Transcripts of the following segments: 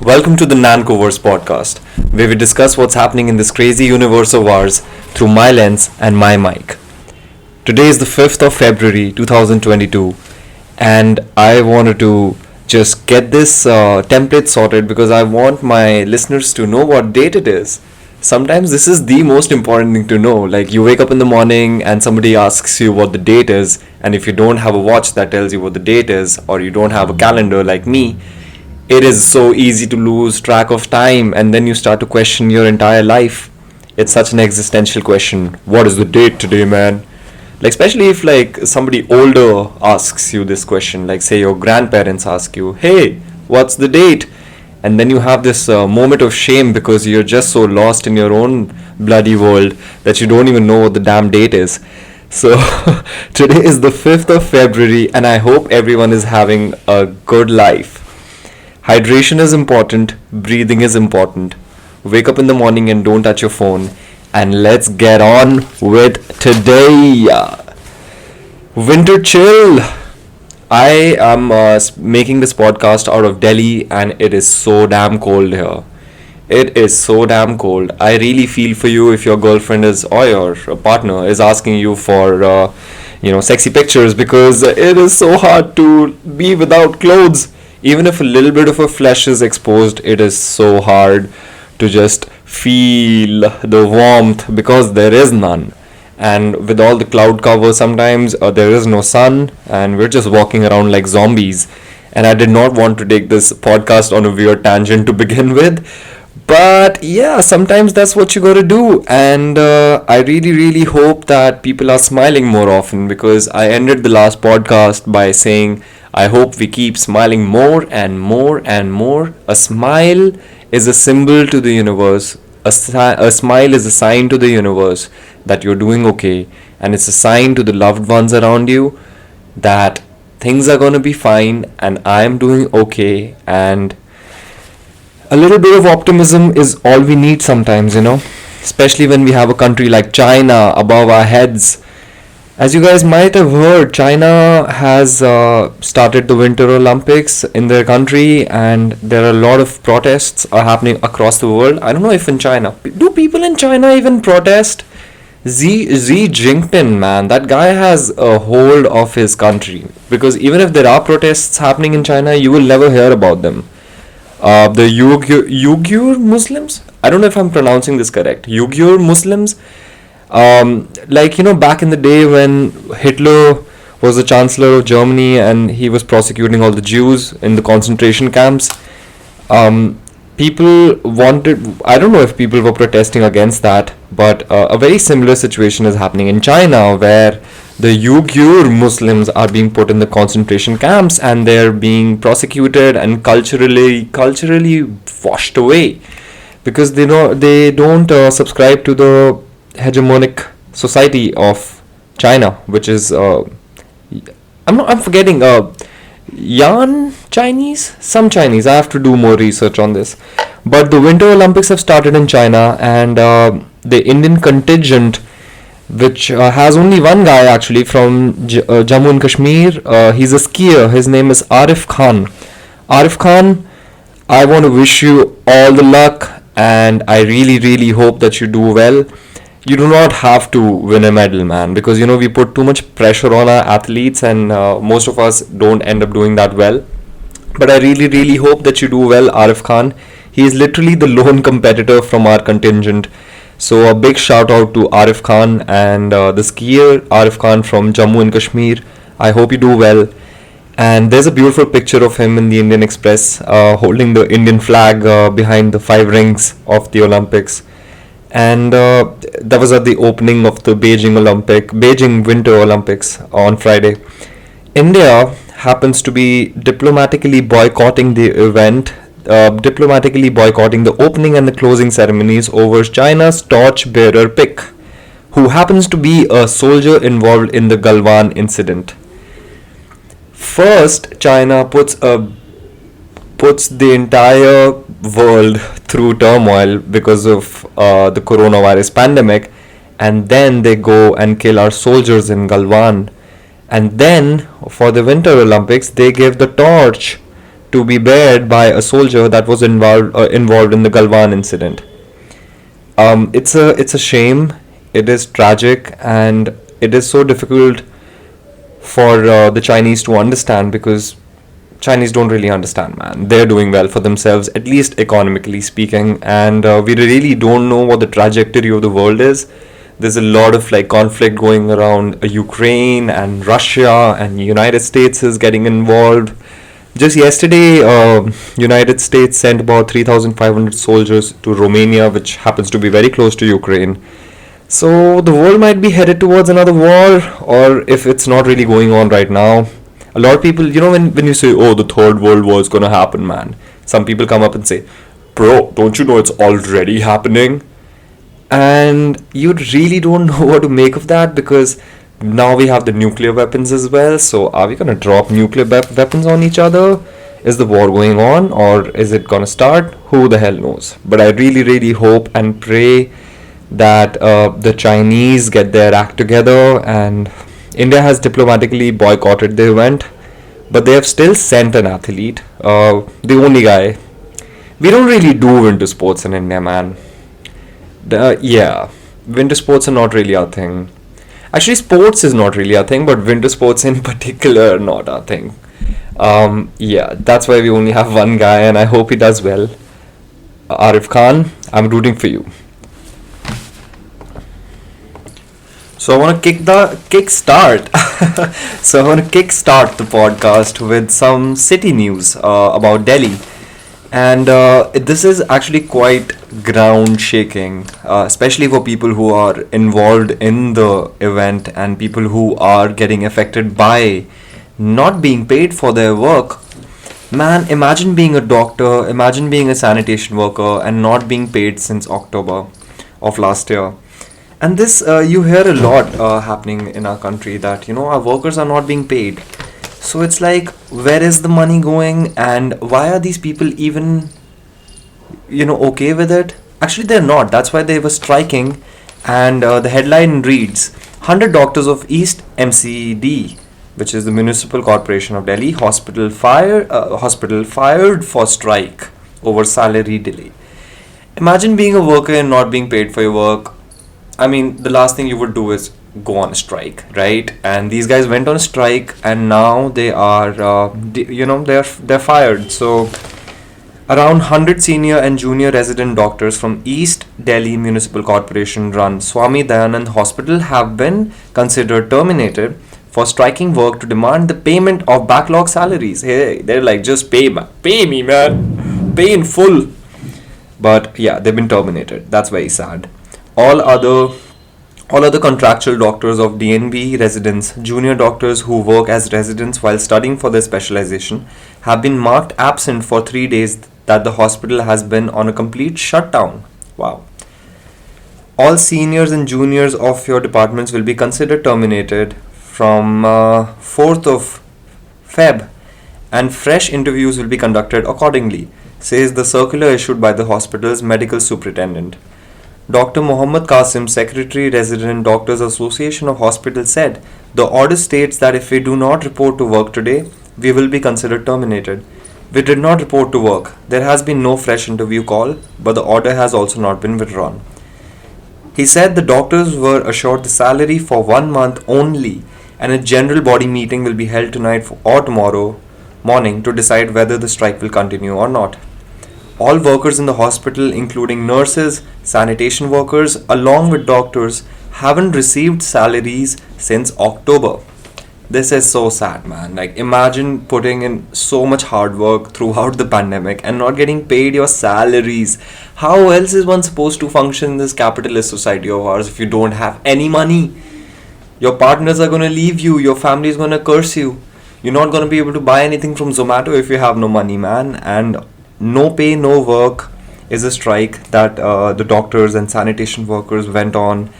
Welcome to the NancoVerse podcast, where we discuss what's happening in this crazy universe of ours through my lens and my mic. Today is the 5th of February 2022, and I wanted to just get this template sorted because I want my listeners to know what date it is. Sometimes this is the most important thing to know. Like, you wake up in the morning and somebody asks you what the date is, and if you don't have a watch that tells you what the date is, or you don't have a calendar like me, it is so easy to lose track of time, and then you start to question your entire life. It's such an existential question. What is the date today, man? Like, especially if somebody older asks you this question, like say your grandparents ask you, hey, what's the date? And then you have this moment of shame because you're just so lost in your own bloody world that you don't even know what the damn date is. So today is the 5th of February, and I hope everyone is having a good life. Hydration is important, breathing is important. Wake up in the morning and don't touch your phone. And let's get on with today. Winter chill. I am making this podcast out of Delhi, and it is so damn cold here. It is so damn cold. I really feel for you if your girlfriend is or your partner is asking you for sexy pictures, because it is so hard to be without clothes. Even if a little bit of her flesh is exposed, it is so hard to just feel the warmth because there is none. And with all the cloud cover, sometimes there is no sun, and we're just walking around like zombies. And I did not want to take this podcast on a weird tangent to begin with, but yeah, sometimes that's what you gotta do. And I really hope that people are smiling more often, because I ended the last podcast by saying I hope we keep smiling more and more and more. A smile is a symbol to the universe. A smile is a sign to the universe that you're doing okay, and it's a sign to the loved ones around you that things are going to be fine and I'm doing okay. And a little bit of optimism is all we need sometimes, especially when we have a country like China above our heads. As you guys might have heard, China has started the Winter Olympics in their country, and there are a lot of protests are happening across the world. I don't know if in China, do people in China even protest? Xi Jinping, man, that guy has a hold of his country, because even if there are protests happening in China, you will never hear about them. The Uyghur Muslims, I don't know if I'm pronouncing this correct, Uyghur Muslims, back in the day when Hitler was the chancellor of Germany and he was prosecuting all the Jews in the concentration camps, people wanted, I don't know if people were protesting against that, but a very similar situation is happening in China, where the Uyghur Muslims are being put in the concentration camps and they're being prosecuted and culturally washed away, because they don't subscribe to the hegemonic society of China, which is I'm forgetting Yan Chinese, some Chinese. I have to do more research on this. But the Winter Olympics have started in China, and the Indian contingent, which has only one guy actually from Jammu and Kashmir. He's a skier. His name is Arif Khan. Arif Khan, I want to wish you all the luck, and I really hope that you do well. You do not have to win a medal, man, because we put too much pressure on our athletes, and most of us don't end up doing that well. But I really hope that you do well, Arif Khan. He is literally the lone competitor from our contingent. So a big shout out to Arif Khan and the skier Arif Khan from Jammu and Kashmir. I hope you do well. And there's a beautiful picture of him in the Indian Express holding the Indian flag behind the 5 rings of the Olympics. And that was at the opening of the Beijing Winter Olympics on Friday. India happens to be diplomatically boycotting the event, diplomatically boycotting the opening and the closing ceremonies over China's torch-bearer pick, who happens to be a soldier involved in the Galwan incident. First, China puts the entire world through turmoil because of the coronavirus pandemic, and then they go and kill our soldiers in Galwan. And then for the Winter Olympics, they give the torch to be bared by a soldier that was involved in the Galwan incident. It's a shame. It is tragic, and it is so difficult for the Chinese to understand, because Chinese don't really understand, man. They're doing well for themselves, at least economically speaking, and we really don't know what the trajectory of the world is. There's a lot of like conflict going around Ukraine and Russia, and United States is getting involved. Just yesterday, United States sent about 3,500 soldiers to Romania, which happens to be very close to Ukraine. So the world might be headed towards another war, or if it's not really going on right now. A lot of people, when you say, oh, the third world war is gonna happen, man, some people come up and say, bro, don't you know it's already happening? And you really don't know what to make of that, because now we have the nuclear weapons as well. So are we gonna drop nuclear weapons on each other? Is the war going on, or is it gonna start? Who the hell knows? But I really, really hope and pray that the Chinese get their act together, and India has diplomatically boycotted the event, but they have still sent an athlete, the only guy. We don't really do winter sports in India, man. Yeah, winter sports are not really our thing. Actually, sports is not really our thing, but winter sports in particular are not our thing. Yeah, that's why we only have one guy, and I hope he does well. Arif Khan, I'm rooting for you. So I want to kickstart. So I want to kickstart the podcast with some city news about Delhi, and this is actually quite ground shaking, especially for people who are involved in the event and people who are getting affected by not being paid for their work. Man, imagine being a doctor, imagine being a sanitation worker and not being paid since October of last year. And this, you hear a lot happening in our country, that, our workers are not being paid. So it's like, where is the money going, and why are these people even, okay with it? Actually, they're not. That's why they were striking. And the headline reads, 100 doctors of East MCD, which is the Municipal Corporation of Delhi, hospital fired for strike over salary delay. Imagine being a worker and not being paid for your work. I mean, the last thing you would do is go on a strike, right? And these guys went on a strike, and now they are, they're fired. So, around 100 senior and junior resident doctors from East Delhi Municipal Corporation run Swami Dayanand Hospital have been considered terminated for striking work to demand the payment of backlog salaries. Hey, they're like, just pay me, man, pay in full. But yeah, they've been terminated. That's very sad. All other contractual doctors of DNB residents, junior doctors who work as residents while studying for their specialization, have been marked absent for 3 days that the hospital has been on a complete shutdown. Wow. All seniors and juniors of your departments will be considered terminated from 4th of Feb, and fresh interviews will be conducted accordingly, says the circular issued by the hospital's medical superintendent. Dr. Mohammad Qasim, Secretary Resident Doctors Association of Hospitals, said, the order states that if we do not report to work today, we will be considered terminated. We did not report to work. There has been no fresh interview call, but the order has also not been withdrawn. He said the doctors were assured the salary for 1 month only, and a general body meeting will be held tonight or tomorrow morning to decide whether the strike will continue or not. All workers in the hospital, including nurses, sanitation workers, along with doctors, haven't received salaries since October. This is so sad, man. Like, imagine putting in so much hard work throughout the pandemic and not getting paid your salaries. How else is one supposed to function in this capitalist society of ours if you don't have any money? Your partners are going to leave you. Your family is going to curse you. You're not going to be able to buy anything from Zomato if you have no money, man. And no pay, no work is a strike that the doctors and sanitation workers went on,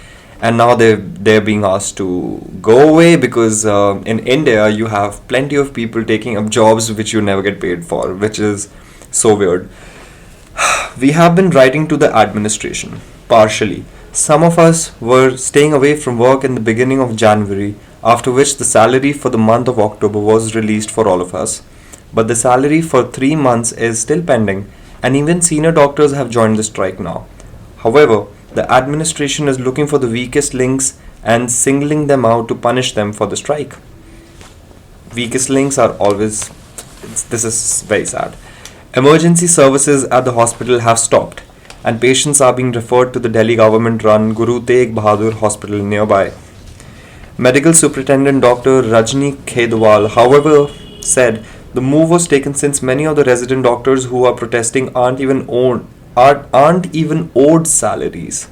and now they're being asked to go away because in India you have plenty of people taking up jobs which you never get paid for, which is so weird. We have been writing to the administration, partially. Some of us were staying away from work in the beginning of January, after which the salary for the month of October was released for all of us. but the salary for 3 months is still pending, and even senior doctors have joined the strike now. However, the administration is looking for the weakest links and singling them out to punish them for the strike. Weakest links are always. This is very sad. Emergency services at the hospital have stopped, and patients are being referred to the Delhi government run Guru Tegh Bahadur Hospital nearby. Medical Superintendent Dr. Rajni Khedwal, however, said the move was taken since many of the resident doctors who are protesting aren't even owed salaries.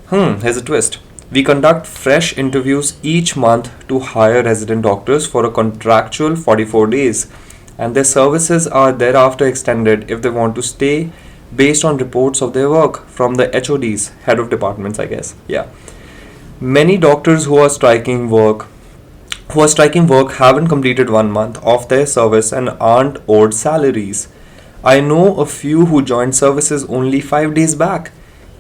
Here's a twist. We conduct fresh interviews each month to hire resident doctors for a contractual 44 days, and their services are thereafter extended if they want to stay based on reports of their work from the HODs, head of departments, I guess. Yeah. Many doctors who are striking work haven't completed 1 month of their service and aren't owed salaries. I know a few who joined services only 5 days back.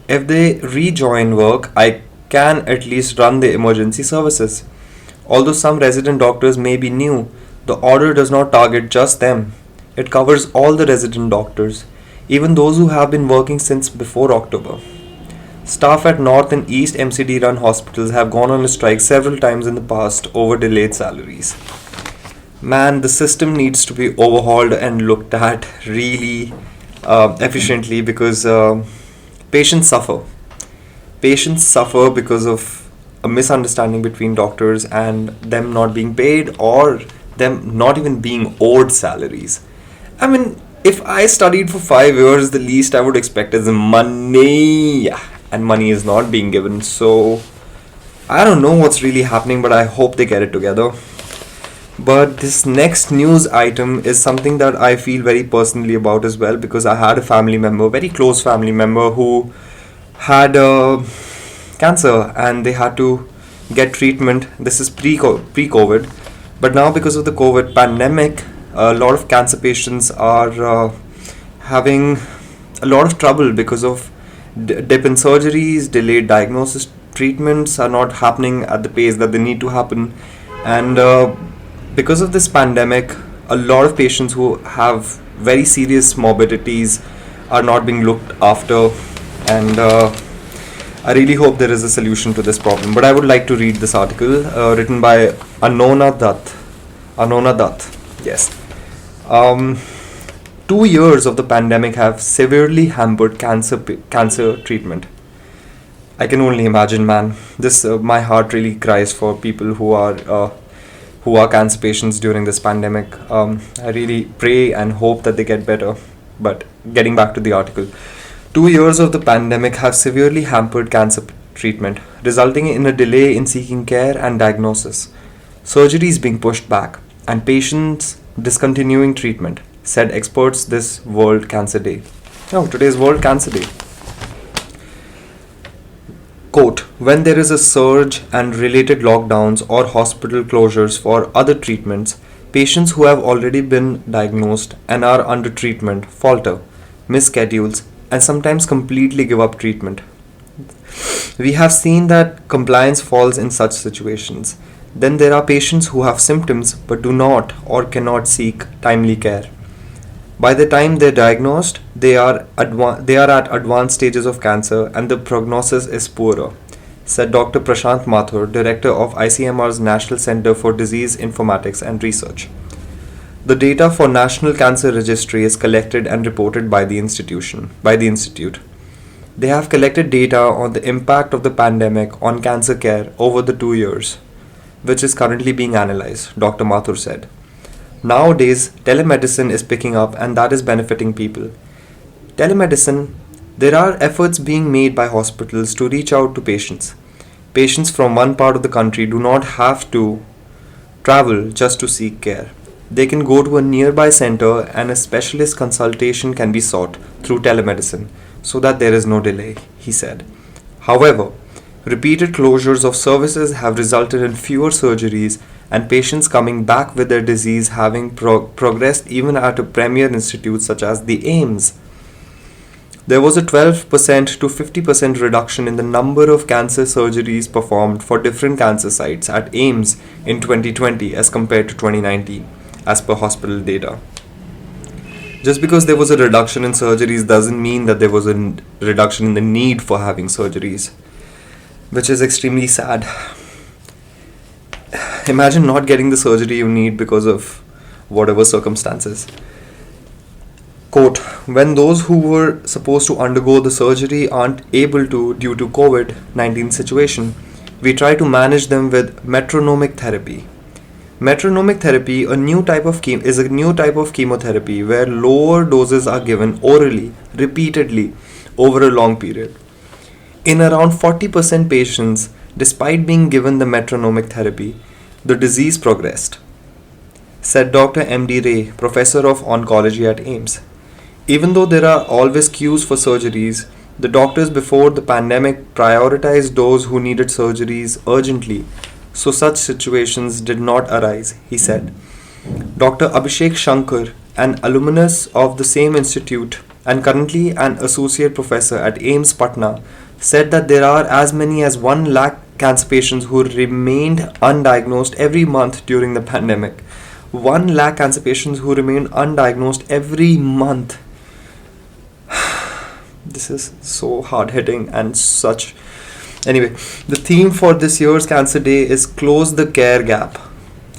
If they rejoin work, I can at least run the emergency services. Although some resident doctors may be new, the order does not target just them. It covers all the resident doctors, even those who have been working since before October. Staff at North and East MCD run hospitals have gone on a strike several times in the past over delayed salaries. Man, the system needs to be overhauled and looked at really efficiently because patients suffer. Patients suffer because of a misunderstanding between doctors and them not being paid or them not even being owed salaries. I mean, if I studied for 5 years, the least I would expect is money. And money is not being given. So, I don't know what's really happening, but I hope they get it together. But this next news item is something that I feel very personally about as well because I had a family member, very close family member, who had cancer and they had to get treatment. This is pre-COVID, but now because of the COVID pandemic, a lot of cancer patients are having a lot of trouble because of dip in surgeries, delayed diagnosis, treatments are not happening at the pace that they need to happen, and because of this pandemic, a lot of patients who have very serious morbidities are not being looked after, and I really hope there is a solution to this problem. But I would like to read this article written by Anona Dutt. Yes. 2 years of the pandemic have severely hampered cancer treatment. I can only imagine, man. This my heart really cries for people who are cancer patients during this pandemic. I really pray and hope that they get better. But getting back to the article, 2 years of the pandemic have severely hampered cancer treatment, resulting in a delay in seeking care and diagnosis, surgeries being pushed back, and patients discontinuing treatment, said experts this World Cancer Day. Oh, today's World Cancer Day. Quote, when there is a surge and related lockdowns or hospital closures for other treatments, patients who have already been diagnosed and are under treatment falter, miss schedules, and sometimes completely give up treatment. We have seen that compliance falls in such situations. Then there are patients who have symptoms but do not or cannot seek timely care. By the time they're diagnosed, they are at advanced stages of cancer and the prognosis is poorer, said Dr. Prashant Mathur, director of ICMR's National Center for Disease Informatics and Research. The data for National Cancer Registry is collected and reported by the institute. They have collected data on the impact of the pandemic on cancer care over the 2 years, which is currently being analyzed, Dr. Mathur said. Nowadays, telemedicine is picking up and that is benefiting people. Telemedicine, there are efforts being made by hospitals to reach out to patients. Patients from one part of the country do not have to travel just to seek care. They can go to a nearby center and a specialist consultation can be sought through telemedicine so that there is no delay, he said. However, repeated closures of services have resulted in fewer surgeries and patients coming back with their disease having progressed even at a premier institute such as the AIIMS. There was a 12% to 50% reduction in the number of cancer surgeries performed for different cancer sites at AIIMS in 2020 as compared to 2019, as per hospital data. Just because there was a reduction in surgeries doesn't mean that there was a reduction in the need for having surgeries, which is extremely sad. Imagine not getting the surgery you need because of whatever circumstances. Quote, when those who were supposed to undergo the surgery aren't able to due to COVID-19 situation, we try to manage them with metronomic therapy. Metronomic therapy is a new type of chemotherapy where lower doses are given orally, repeatedly, over a long period. In around 40% patients, despite being given the metronomic therapy, the disease progressed, said Dr. M.D. Ray, professor of oncology at AIIMS. Even though there are always queues for surgeries, the doctors before the pandemic prioritized those who needed surgeries urgently, so such situations did not arise, he said. Dr. Abhishek Shankar, an alumnus of the same institute and currently an associate professor at AIIMS Patna, said that there are as many as 1 lakh cancer patients who remained undiagnosed every month during the pandemic. 1 lakh cancer patients who remained undiagnosed every month. This is so hard hitting and such. Anyway, the theme for this year's Cancer Day is Close the Care Gap.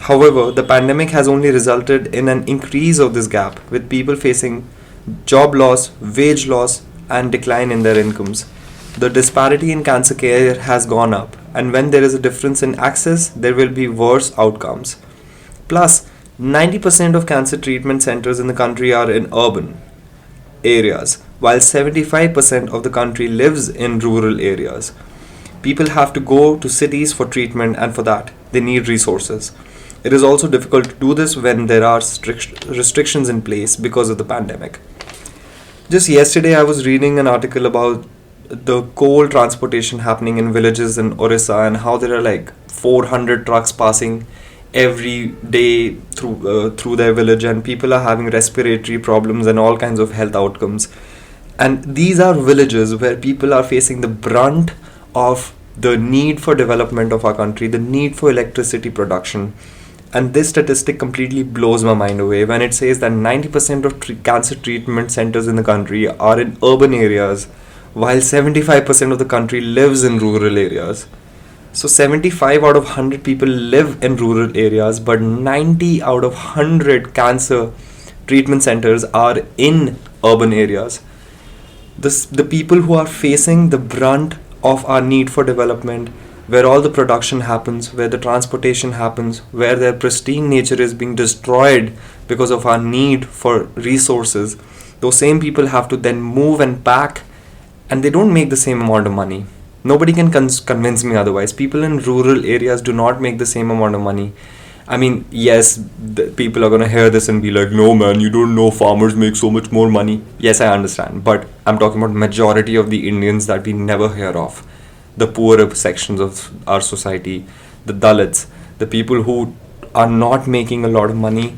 However, the pandemic has only resulted in an increase of this gap, with people facing job loss, wage loss, and decline in their incomes. The disparity in cancer care has gone up, and when there is a difference in access, there will be worse outcomes. Plus, 90% of cancer treatment centers in the country are in urban areas, while 75% of the country lives in rural areas. People have to go to cities for treatment, and for that, they need resources. It is also difficult to do this when there are restrictions in place because of the pandemic. Just yesterday, I was reading an article about the coal transportation happening in villages in Orissa and how there are like 400 trucks passing every day through their village, and people are having respiratory problems and all kinds of health outcomes. And these are villages where people are facing the brunt of the need for development of our country, the need for electricity production. And this statistic completely blows my mind away when it says that 90% of cancer treatment centers in the country are in urban areas, while 75% of the country lives in rural areas. So 75 out of 100 people live in rural areas, but 90 out of 100 cancer treatment centers are in urban areas. The people who are facing the brunt of our need for development, where all the production happens, where the transportation happens, where their pristine nature is being destroyed because of our need for resources, those same people have to then move and pack, and they don't make the same amount of money. Nobody can convince me otherwise. People in rural areas do not make the same amount of money. I mean, yes, people are going to hear this and be like, no man, you don't know farmers make so much more money. Yes, I understand. But I'm talking about majority of the Indians that we never hear of. The poorer sections of our society, the Dalits, the people who are not making a lot of money.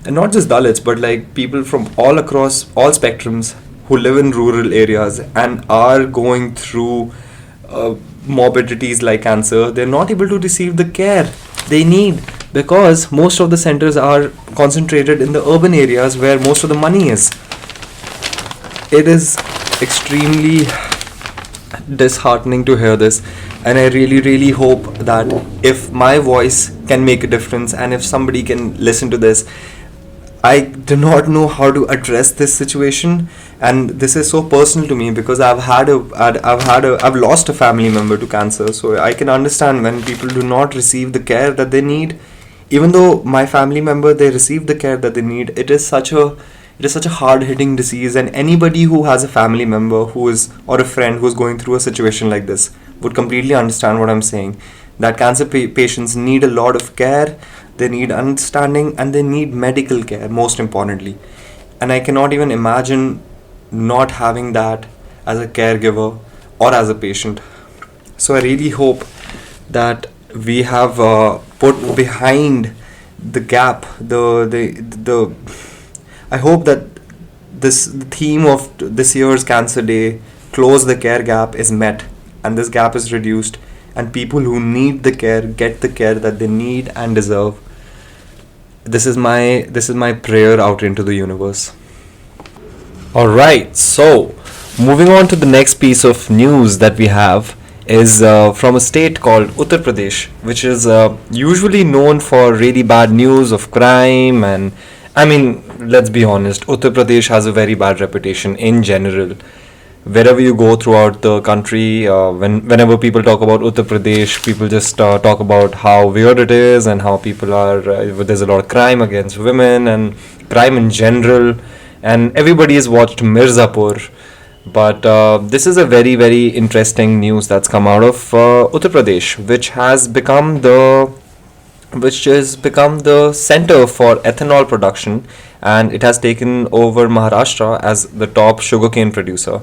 And not just Dalits, but like people from all across all spectrums who live in rural areas and are going through morbidities like cancer. They're not able to receive the care they need because most of the centers are concentrated in the urban areas where most of the money is. It is extremely disheartening to hear this, and I really hope that if my voice can make a difference and if somebody can listen to this. I do not know how to address this situation, and this is so personal to me because I've lost a family member to cancer, so I can understand when people do not receive the care that they need. Even though my family member, they receive the care that they need, it is such a hard-hitting disease, and anybody who has a family member or a friend who is going through a situation like this would completely understand what I'm saying. That cancer patients need a lot of care. They need understanding and they need medical care, most importantly. And I cannot even imagine not having that as a caregiver or as a patient. So I really hope that we have put behind the gap, I hope that this theme of this year's Cancer Day, Close the Care Gap, is met and this gap is reduced and people who need the care get the care that they need and deserve. This is my prayer out into the universe. Alright, so moving on to the next piece of news that we have is from a state called Uttar Pradesh, which is usually known for really bad news of crime. And I mean, let's be honest, Uttar Pradesh has a very bad reputation in general. Wherever you go throughout the country, whenever people talk about Uttar Pradesh, people just talk about how weird it is and how people are. There's a lot of crime against women and crime in general, and everybody has watched Mirzapur. But this is a very very interesting news that's come out of Uttar Pradesh, which has become the center for ethanol production, and it has taken over Maharashtra as the top sugarcane producer.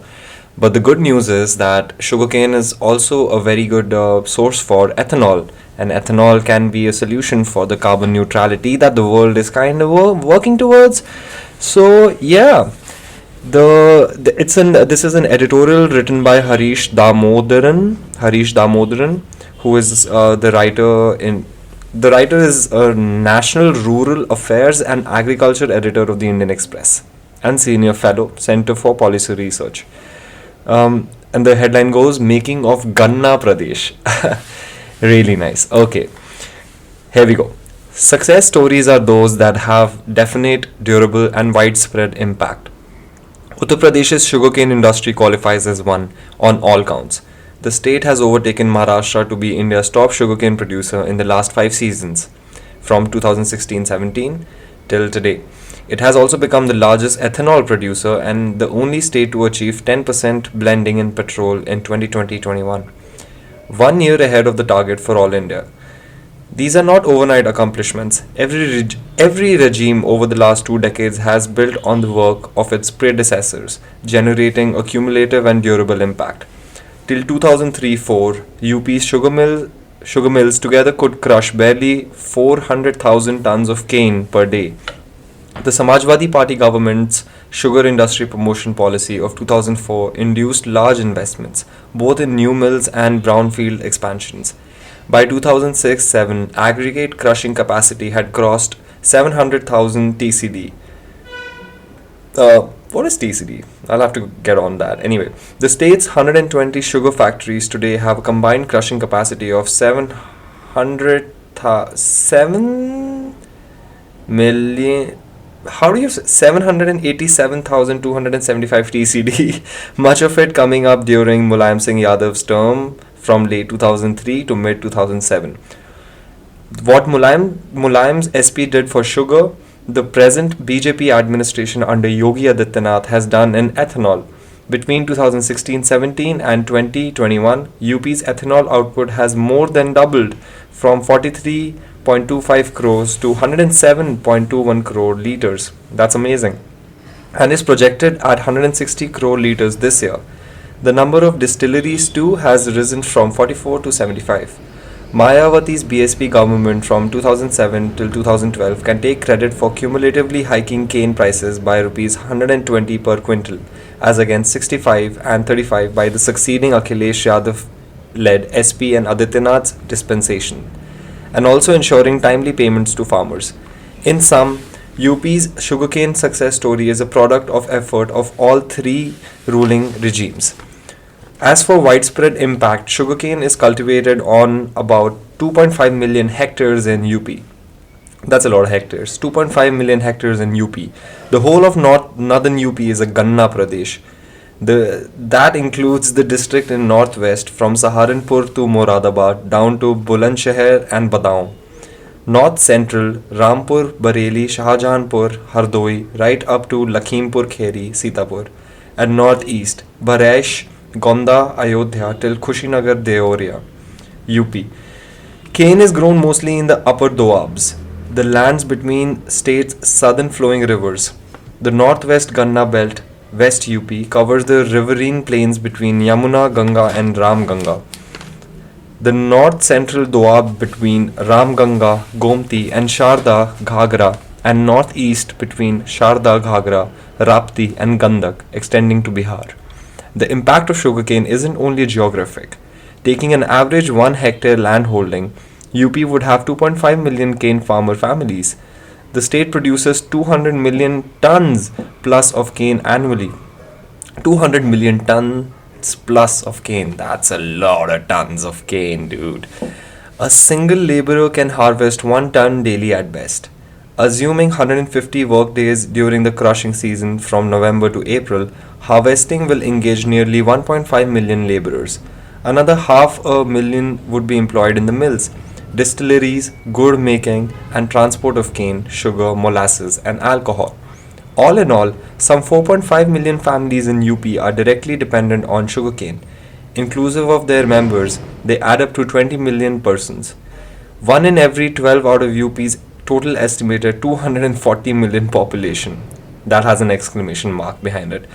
But the good news is that sugarcane is also a very good source for ethanol, and ethanol can be a solution for the carbon neutrality that the world is kind of working towards. So yeah, this is an editorial written by Harish Damodaran, who is the writer is a National Rural Affairs and Agriculture Editor of the Indian Express and Senior Fellow, Center for Policy Research. And the headline goes, Making of Ganna Pradesh. Really nice. Okay, here we go. Success stories are those that have definite, durable, and widespread impact. Uttar Pradesh's sugarcane industry qualifies as one on all counts. The state has overtaken Maharashtra to be India's top sugarcane producer in the last 5 seasons, from 2016-17 till today. It has also become the largest ethanol producer and the only state to achieve 10% blending in petrol in 2020-21, 1 year ahead of the target for all India. These are not overnight accomplishments. Every regime over the last 2 decades has built on the work of its predecessors, generating a cumulative and durable impact. Till 2003-4, UP's sugar mills together could crush barely 400,000 tons of cane per day. The Samajwadi Party government's sugar industry promotion policy of 2004 induced large investments, both in new mills and brownfield expansions. By 2006-7, aggregate crushing capacity had crossed 700,000 TCD. What is TCD? I'll have to get on that. Anyway, the state's 120 sugar factories today have a combined crushing capacity of 7 million. How do you say 787,275 TCD? Much of it coming up during Mulayam Singh Yadav's term from late 2003 to mid 2007. What Mulayam's SP did for sugar, the present BJP administration under Yogi Adityanath has done in ethanol. Between 2016-17 and 2021, UP's ethanol output has more than doubled from 43.25 crores to 107.21 crore liters. That's amazing. And is projected at 160 crore liters this year. The number of distilleries too has risen from 44 to 75. Mayawati's BSP government from 2007 till 2012 can take credit for cumulatively hiking cane prices by Rs 120 per quintal, as against 65 and 35 by the succeeding Akhilesh Yadav-led SP and Adityanath's dispensation, and also ensuring timely payments to farmers. In sum, UP's sugarcane success story is a product of effort of all three ruling regimes. As for widespread impact, sugarcane is cultivated on about 2.5 million hectares in UP. That's a lot of hectares. 2.5 million hectares in UP. The whole of northern UP is a Ganna Pradesh. That includes the district in northwest from Saharanpur to Moradabad down to Bulandshahr and Badaun. North central, Rampur, Bareilly, Shahjahanpur, Hardoi, right up to Lakhimpur Kheri, Sitapur. And northeast, Bharesh, Gonda, Ayodhya till Kushinagar, Deoria, UP. Cane is grown mostly in the upper Doabs, the lands between state's southern flowing rivers. The northwest Ganna belt, West UP, covers the riverine plains between Yamuna, Ganga and Ram Ganga. The north-central Doab between Ram Ganga, Gomti and Sharda, Ghagra, and northeast between Sharda, Ghagra, Rapti and Gandak, extending to Bihar. The impact of sugarcane isn't only geographic. Taking an average 1 hectare land holding, UP would have 2.5 million cane farmer families. The state produces 200 million tons plus of cane annually. 200 million tons plus of cane. That's a lot of tons of cane, dude. A single laborer can harvest 1 ton daily at best. Assuming 150 work days during the crushing season from November to April, harvesting will engage nearly 1.5 million laborers. Another half a million would be employed in the mills, distilleries, gourd making, and transport of cane, sugar, molasses, and alcohol. All in all, some 4.5 million families in UP are directly dependent on sugarcane. Inclusive of their members, they add up to 20 million persons. 1 in every 12 out of UP's total estimated 240 million population. That has an exclamation mark behind it.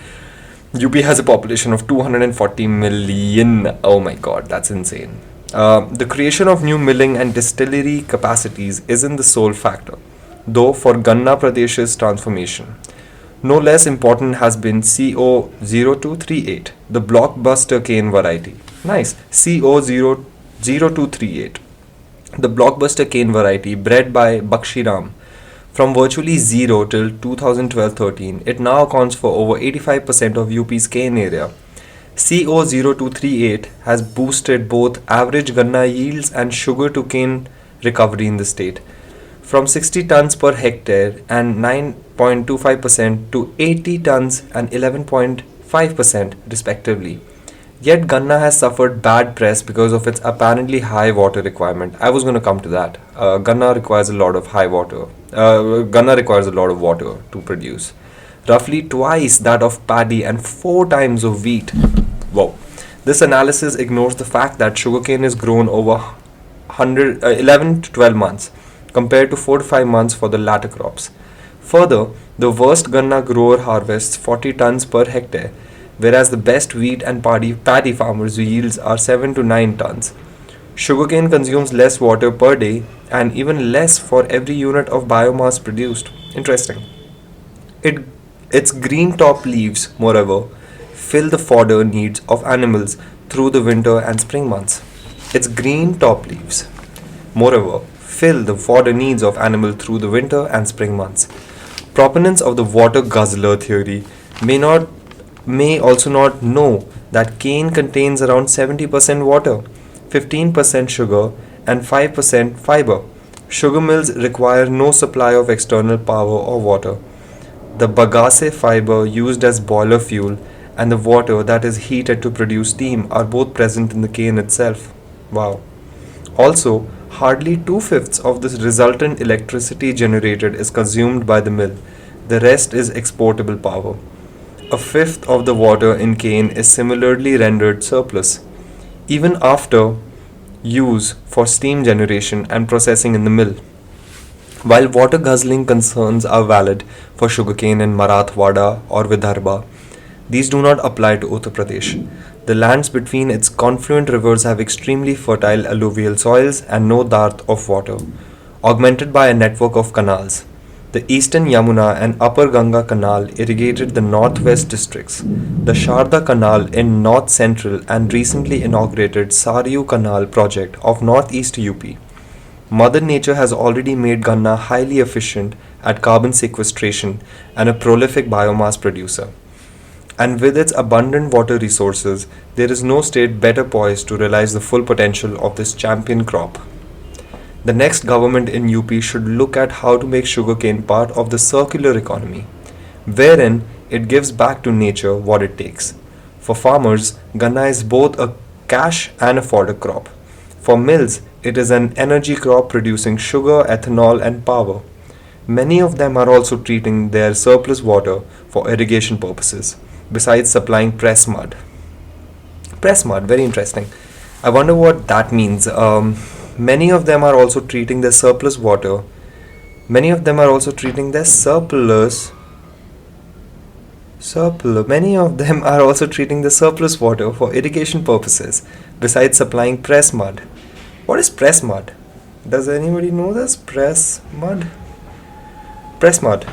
UP has a population of 240 million. Oh my god, that's insane. The creation of new milling and distillery capacities isn't the sole factor, though for Ganna Pradesh's transformation. No less important has been CO0238, the blockbuster cane variety. Nice, CO0238. The blockbuster cane variety bred by Bakshiram. From virtually zero till 2012-13, it now accounts for over 85% of UP's cane area. CO0238 has boosted both average ganna yields and sugar to cane recovery in the state, from 60 tons per hectare and 9.25% to 80 tons and 11.5% respectively. Yet Ganna has suffered bad press because of its apparently high water requirement. I was going to come to that. Ganna requires a lot of water to produce. Roughly twice that of paddy and 4 times of wheat. Wow. This analysis ignores the fact that sugarcane is grown over 11 to 12 months, compared to 4 to 5 months for the latter crops. Further, the worst Ganna grower harvests 40 tons per hectare, whereas the best wheat and paddy farmers' yields are 7 to 9 tons. Sugarcane consumes less water per day and even less for every unit of biomass produced. Interesting. Its green top leaves, moreover, fill the fodder needs of animals through the winter and spring months. Its green top leaves, moreover, fill the fodder needs of animals through the winter and spring months. Proponents of the water guzzler theory may also not know that cane contains around 70% water, 15% sugar, and 5% fiber. Sugar mills require no supply of external power or water. The bagasse fiber used as boiler fuel and the water that is heated to produce steam are both present in the cane itself. Wow. Also, hardly 2/5 of this resultant electricity generated is consumed by the mill. The rest is exportable power. 1/5 of the water in cane is similarly rendered surplus, even after use for steam generation and processing in the mill. While water guzzling concerns are valid for sugarcane in Marathwada or Vidarbha, these do not apply to Uttar Pradesh. The lands between its confluent rivers have extremely fertile alluvial soils and no dearth of water, augmented by a network of canals. The eastern Yamuna and upper Ganga Canal irrigated the northwest districts. The Sharda Canal in north central and recently inaugurated Saryu Canal project of northeast UP. Mother Nature has already made Ganna highly efficient at carbon sequestration and a prolific biomass producer. And with its abundant water resources, there is no state better poised to realize the full potential of this champion crop. The next government in UP should look at how to make sugarcane part of the circular economy, wherein it gives back to nature what it takes. For farmers, Ganna is both a cash and a fodder crop. For mills, it is an energy crop producing sugar, ethanol, and power. Many of them are also treating their surplus water for irrigation purposes, besides supplying press mud. Press mud, very interesting. I wonder what that means. Many of them are also treating their surplus water. Many of them are also treating their surplus. Many of them are also treating the surplus water for irrigation purposes, besides supplying press mud. What is press mud? Does anybody know this? Press mud? Press mud.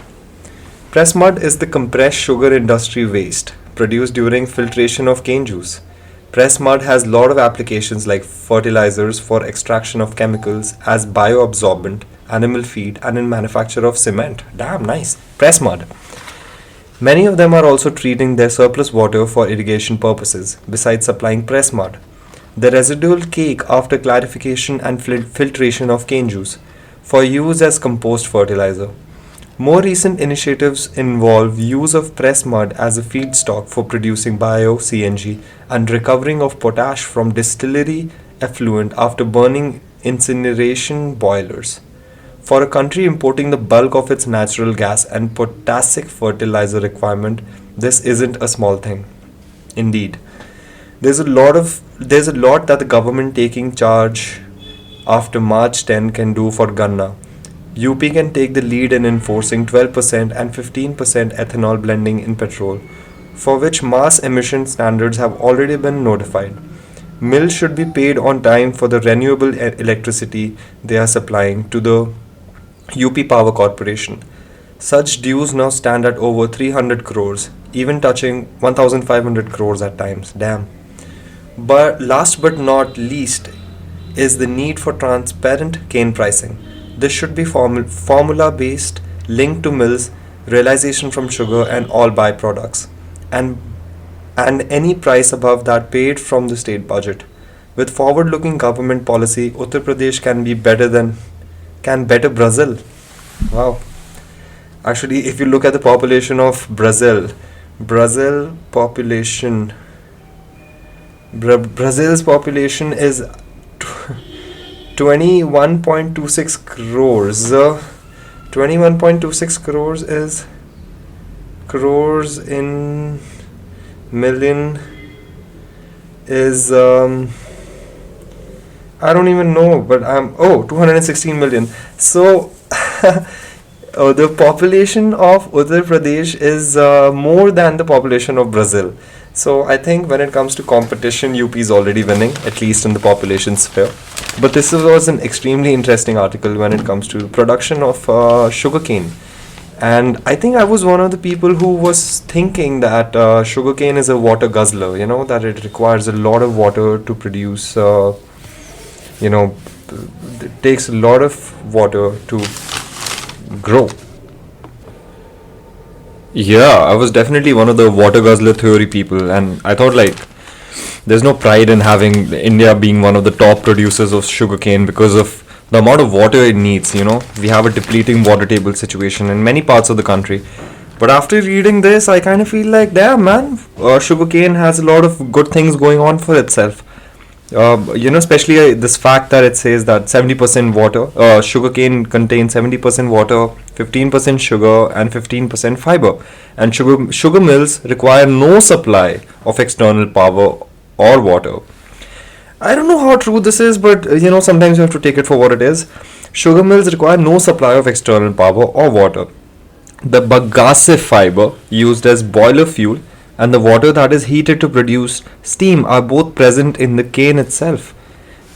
Press mud is the compressed sugar industry waste produced during filtration of cane juice. Press mud has a lot of applications like fertilizers for extraction of chemicals as bioabsorbent animal feed, and in manufacture of cement. Damn nice. Press mud. Many of them are also treating their surplus water for irrigation purposes, besides supplying press mud. The residual cake after clarification and filtration of cane juice for use as compost fertilizer. More recent initiatives involve use of press mud as a feedstock for producing bio CNG and recovering of potash from distillery effluent after burning incineration boilers. For a country importing the bulk of its natural gas and potassic fertilizer requirement, this isn't a small thing. Indeed, there's a lot that the government taking charge after March 10 can do for Ganna. UP can take the lead in enforcing 12% and 15% ethanol blending in petrol, for which mass emission standards have already been notified. Mills should be paid on time for the renewable electricity they are supplying to the UP Power Corporation. Such dues now stand at over 300 crores, even touching 1500 crores at times. Damn. But last but not least is the need for transparent cane pricing. This should be formula based, linked to mills, realization from sugar and all byproducts, and any price above that paid from the state budget. With forward looking government policy, Uttar Pradesh can better Brazil. Wow. Actually, if you look at the population of Brazil population, Brazil's population is 21.26 crores. 21.26 crores is crores in million is I don't even know, but 216 million. So the population of Uttar Pradesh is more than the population of Brazil. So I think when it comes to competition, UP is already winning, at least in the population sphere. But this was an extremely interesting article when it comes to production of sugarcane. And I think I was one of the people who was thinking that sugarcane is a water guzzler, that it requires a lot of water to produce, it takes a lot of water to grow. Yeah, I was definitely one of the water guzzler theory people, and I thought there's no pride in having India being one of the top producers of sugarcane because of the amount of water it needs. We have a depleting water table situation in many parts of the country. But after reading this, I kind of feel like, damn man, sugarcane has a lot of good things going on for itself. Especially this fact that it says that 70% water, sugarcane contains 70% water, 15% sugar, and 15% fiber. And sugar mills require no supply of external power or water. I don't know how true this is, but sometimes you have to take it for what it is. Sugar mills require no supply of external power or water. The bagasse fiber used as boiler fuel and the water that is heated to produce steam are both present in the cane itself.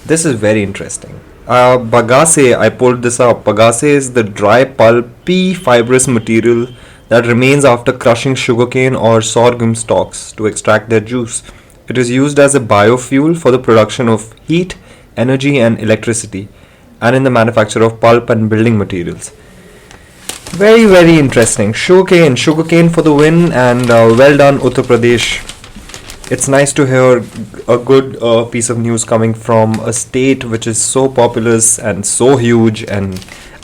This is very interesting. Bagasse, I pulled this up. Bagasse is the dry pulpy fibrous material that remains after crushing sugarcane or sorghum stalks to extract their juice. It is used as a biofuel for the production of heat, energy and electricity, and in the manufacture of pulp and building materials. Very, very interesting. Sugarcane for the win, and well done Uttar Pradesh. It's nice to hear a good piece of news coming from a state which is so populous and so huge, and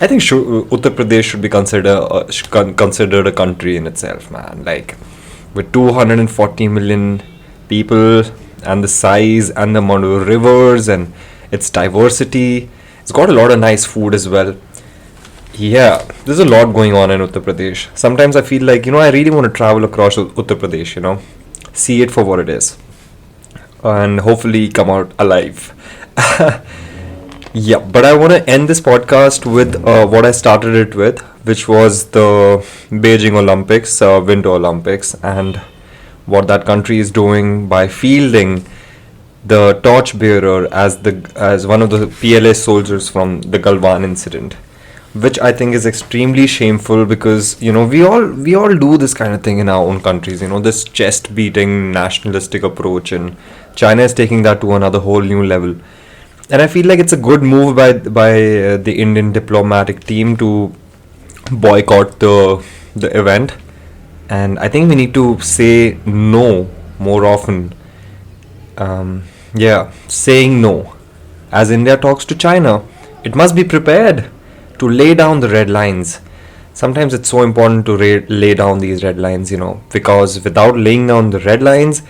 I think Uttar Pradesh should be considered a country in itself, man. With 240 million people and the size and the amount of rivers and its diversity, it's got a lot of nice food as well. Yeah, there's a lot going on in Uttar Pradesh. Sometimes I feel like, I really want to travel across Uttar Pradesh, see it for what it is, and hopefully come out alive. Yeah, but I want to end this podcast with what I started it with, which was the Beijing Olympics, Winter Olympics, and what that country is doing by fielding the torchbearer as one of the PLA soldiers from the Galwan incident, which I think is extremely shameful because we all do this kind of thing in our own countries, this chest beating nationalistic approach, and China is taking that to another whole new level. And I feel like it's a good move by the Indian diplomatic team to boycott the event. And I think we need to say no more often. Yeah, saying no. As India talks to China, it must be prepared to lay down the red lines. Sometimes it's so important to lay down these red lines, because without laying down the red lines,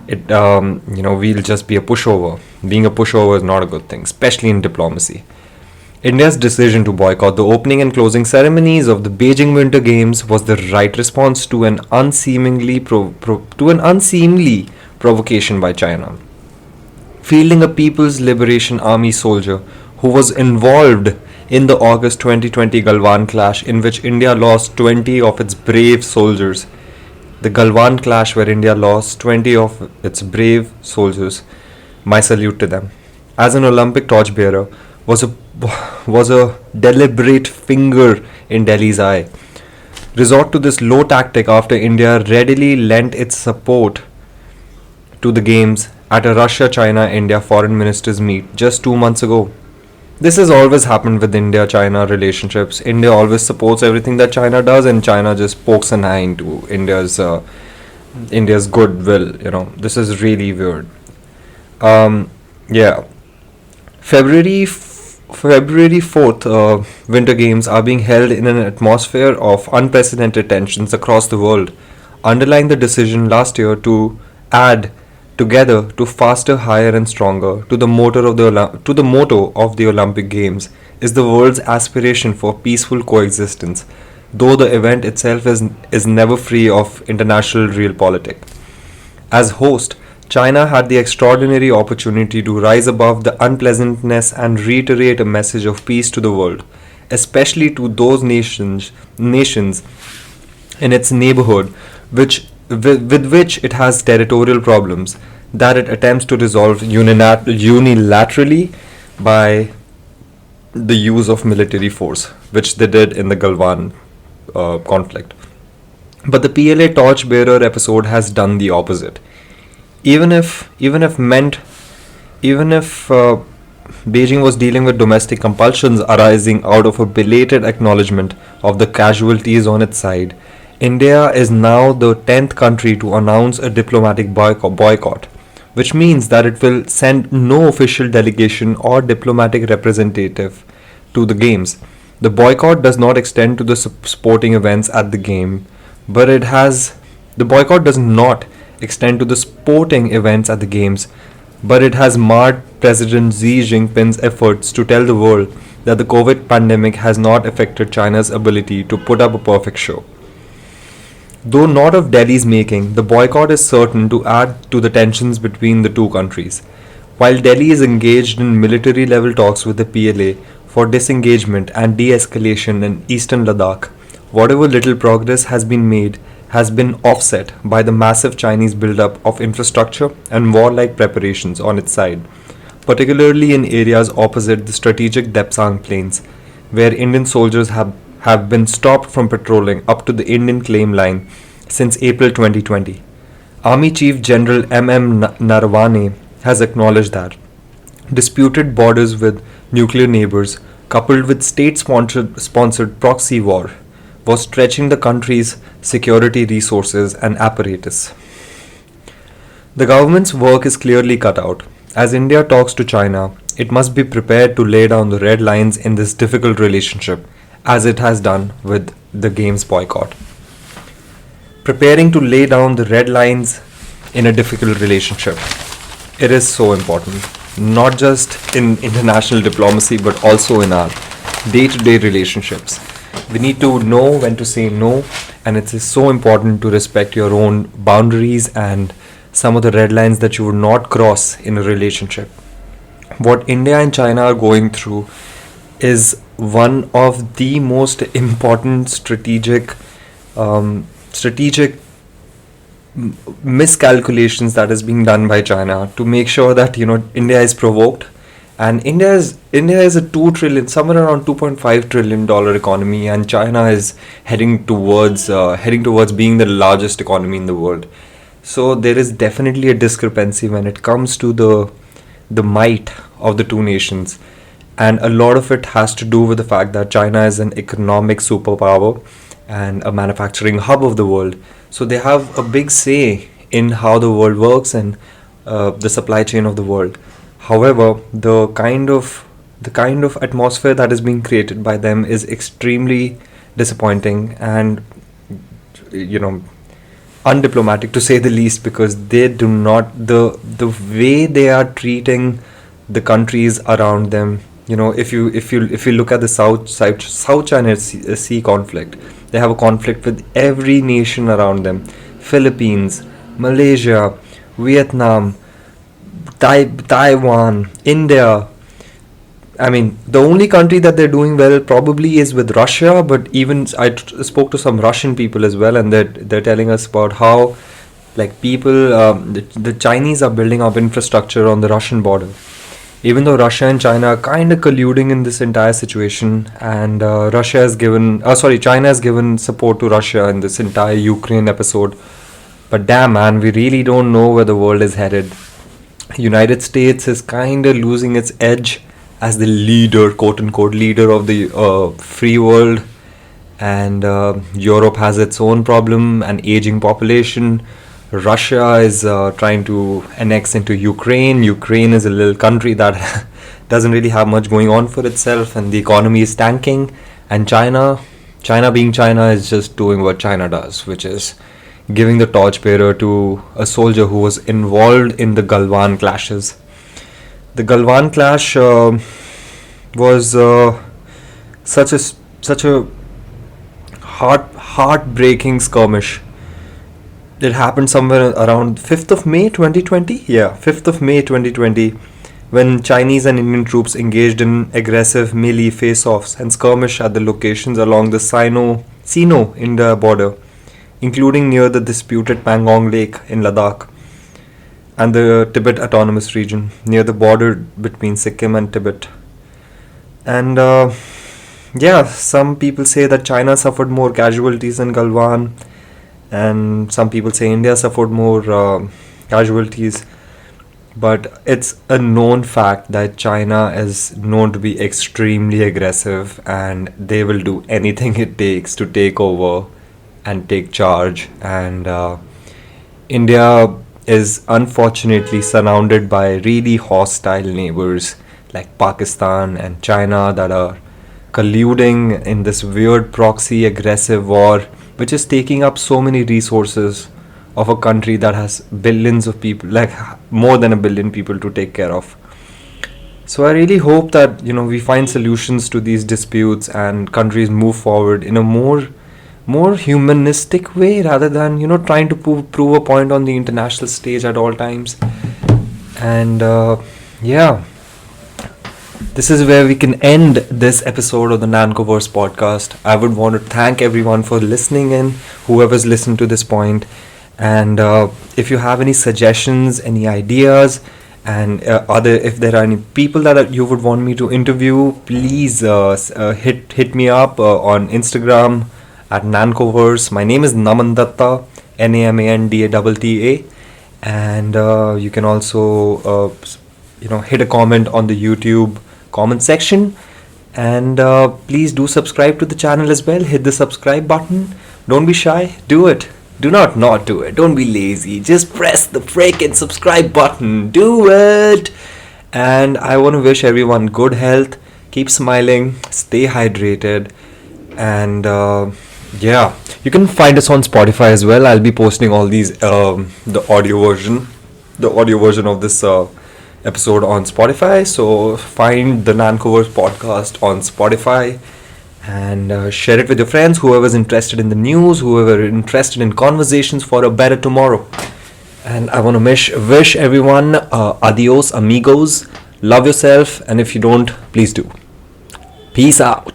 we'll just be a pushover. Being a pushover is not a good thing, especially in diplomacy. India's decision to boycott the opening and closing ceremonies of the Beijing Winter Games was the right response to an unseemly provocation by China. Fielding a People's Liberation Army soldier who was involved in the August 2020 Galwan clash, in which India lost 20 of its brave soldiers. The Galwan clash, where India lost 20 of its brave soldiers. My salute to them. As an Olympic torchbearer, was a was a deliberate finger in Delhi's eye. Resort to this low tactic after India readily lent its support to the games at a Russia China India foreign ministers meet just 2 months ago. This has always happened with India China relationships. India always supports everything that China does, and China just pokes an eye into India's goodwill. This is really weird. Yeah, February 4th, Winter Games are being held in an atmosphere of unprecedented tensions across the world, underlying the decision last year to add together to faster, higher, and stronger to the motto of the Olympic Games is the world's aspiration for peaceful coexistence, though the event itself is never free of international realpolitik. As host, China had the extraordinary opportunity to rise above the unpleasantness and reiterate a message of peace to the world, especially to those nations in its neighborhood with which it has territorial problems that it attempts to resolve unilaterally by the use of military force, which they did in the Galwan conflict. But the PLA torchbearer episode has done the opposite. Even if Beijing was dealing with domestic compulsions arising out of a belated acknowledgement of the casualties on its side, India is now the 10th country to announce a diplomatic boycott, which means that it will send no official delegation or diplomatic representative to the games. The boycott does not extend to the sporting events at the game, but the boycott does not extend to the sporting events at the games, but it has marred President Xi Jinping's efforts to tell the world that the COVID pandemic has not affected China's ability to put up a perfect show. Though not of Delhi's making, the boycott is certain to add to the tensions between the two countries. While Delhi is engaged in military level talks with the PLA for disengagement and de escalation in eastern Ladakh, whatever little progress has been made has been offset by the massive Chinese buildup of infrastructure and warlike preparations on its side, particularly in areas opposite the strategic Depsang Plains, where Indian soldiers have been stopped from patrolling up to the Indian claim line since April 2020. Army Chief General M.M. Narawane has acknowledged that disputed borders with nuclear neighbors, coupled with state-sponsored proxy war, was stretching the country's security resources and apparatus. The government's work is clearly cut out. As India talks to China, it must be prepared to lay down the red lines in this difficult relationship, as it has done with the Games boycott. Preparing to lay down the red lines in a difficult relationship. It is so important, not just in international diplomacy, but also in our day-to-day relationships. We need to know when to say no, and it is so important to respect your own boundaries and some of the red lines that you would not cross in a relationship. What India and China are going through is one of the most important strategic miscalculations that is being done by China to make sure that India is provoked. And India is a 2 trillion, somewhere around $2.5 trillion economy, and China is heading towards being the largest economy in the world. So there is definitely a discrepancy when it comes to the might of the two nations. And a lot of it has to do with the fact that China is an economic superpower and a manufacturing hub of the world. So they have a big say in how the world works and the supply chain of the world. However, the kind of atmosphere that is being created by them is extremely disappointing and, you know, undiplomatic to say the least, because they do not, the way they are treating the countries around them. If you look at the South China Sea conflict, they have a conflict with every nation around them: Philippines, Malaysia, Vietnam, Taiwan, India. I mean, the only country that they're doing well probably is with Russia, but even spoke to some Russian people as well, and they're telling us about how, like, the Chinese are building up infrastructure on the Russian border. Even though Russia and China are kind of colluding in this entire situation, and China has given support to Russia in this entire Ukraine episode. But damn, man, we really don't know where the world is headed. United States is kind of losing its edge as the leader, quote unquote, leader of the free world, and Europe has its own problem, an aging population. Russia is trying to annex into Ukraine. Ukraine is a little country that doesn't really have much going on for itself, and the economy is tanking. And China being China, is just doing what China does, which is giving the torchbearer to a soldier who was involved in the Galwan clashes. The Galwan clash was such a heartbreaking skirmish. It happened somewhere around 5th of May 2020. Yeah, 5th of May 2020, when Chinese and Indian troops engaged in aggressive melee face-offs and skirmish at the locations along the Sino-India border, including near the disputed Pangong Lake in Ladakh and the Tibet Autonomous Region, near the border between Sikkim and Tibet. And some people say that China suffered more casualties than Galwan, and some people say India suffered more casualties. But it's a known fact that China is known to be extremely aggressive, and they will do anything it takes to take over and take charge. And India is unfortunately surrounded by really hostile neighbors like Pakistan and China that are colluding in this weird proxy aggressive war, which is taking up so many resources of a country that has billions of people, like more than a billion people to take care of. So I really hope that we find solutions to these disputes and countries move forward in a more humanistic way, rather than trying to prove a point on the international stage at all times. And this is where we can end this episode of the NancoVerse podcast. I would want to thank everyone for listening in, whoever's listened to this point. And if you have any suggestions, any ideas, and if there are any people that you would want me to interview, please hit me up on Instagram at NancoVerse. My name is Namandatta, Namandatta, and you can also hit a comment on the YouTube comment section. And please do subscribe to the channel as well. Hit the subscribe button. Don't be shy. Do it. Do not do it. Don't be lazy. Just press the freaking subscribe button. Do it. And I want to wish everyone good health. Keep smiling. Stay hydrated. And you can find us on Spotify as well. I'll be posting all these the audio version of this episode on Spotify. So find the NancoVerse podcast on Spotify and share it with your friends, whoever's interested in the news, whoever interested in conversations for a better tomorrow. And I want to wish everyone adios amigos. Love yourself, and if you don't, please do. Peace out.